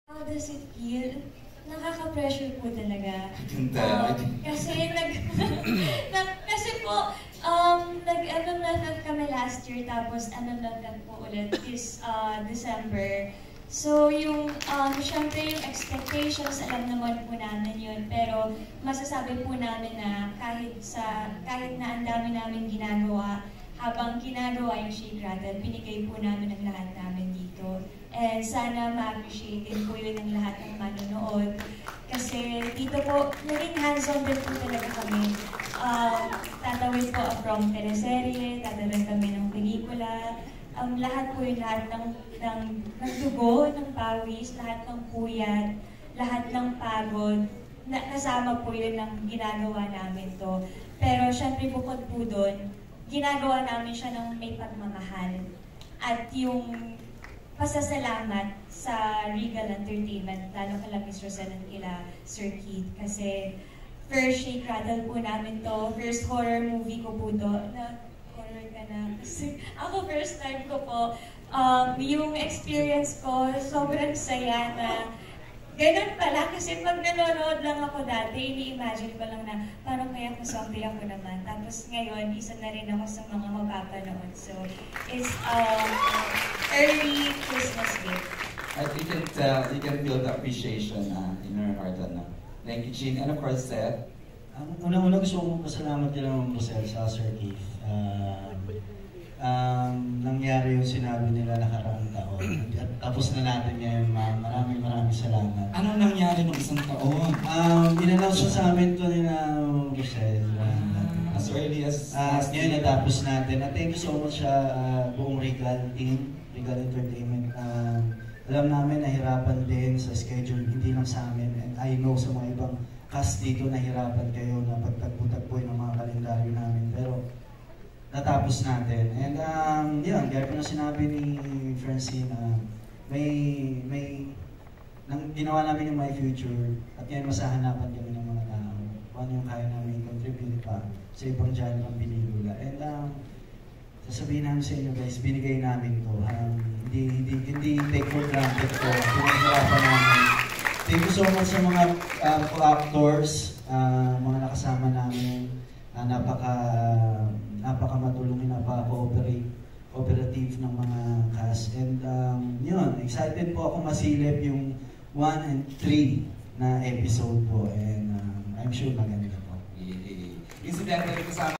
How does it feel? Nakaka-pressure po talaga. Kasi kasi po, nag-MMFF kami last year, tapos MMFF po ulit this December. So yung, syempre yung expectations, alam naman po namin yun, pero masasabi po namin na kahit na ang dami namin ginagawa, habang ginagawa yung Shake Rattle, binigay po namin ang lahat namin dito. And sana ma-appreciate din po yun ng lahat ng manonood. Kasi dito po, naging hands-on din po talaga kami. Tatawid po from teleserye, tatawid kami ng pelikula. Lahat po yung lahat ng dugo, ng pawis, lahat ng puyat, lahat ng pagod. Kasama po yun ng ginagawa namin to. Pero syempre bukod po doon, ginagawa namin siya ng may pagmamahal. At yung pasasalamat sa Regal Entertainment, lalo kala Miss Rosel at kila Sir Keith. Kasi first Shake Rattle po namin to, first horror movie ko po to. Horror ka na. Kasi ako first time ko po, yung experience ko, sobrang saya na ganun pala. Kasi pag nanonood lang ako dati, ini-imagine ko lang na parang kaya kung someday ako naman. Tapos ngayon, isa na rin ako sa mga mapapanood. So, it's early Christmas gift. I think you can feel the appreciation in her heart. Thank you, Jean. And of course, Seth. Unang-una gusto kong pasalamat din ang Rosel sa Sir Keith. Nangyari yung sinabi nila nakaraang taon. At tapos na natin ngayon, ma'am. Maraming salamat. Ano nangyari nung isang taon? In-announce sa amin ito nila Rosel. As early as ngayon natapos natin. At thank you so much sa buong Regal team, Regal Entertainment. Alam namin nahirapan din sa schedule, hindi lang sa amin. And I know sa mga ibang cast dito nahirapan kayo na pagtagpo-tagpo ng mga kalendaryo namin. Pero natapos natin. And yun, gaya po na sinabi ni Francine, ginawa namin yung My Future at ngayon masahanapan kami ng mga tao. Kung ano yung kaya namin contribute pa sa ibang genre ng pelikula. And sasabihin namin sa inyo guys, binigay namin to. Hindi take for granted to. Pinaghirapan namin. Thank you so much sa mga co-actors, mga nakasama namin. Napaka-matulungin, napaka-cooperative ng mga cast. And yun, excited po ako masilip yung 1 and 3 na episode po. And I'm sure maganda po. Incidentally, kasama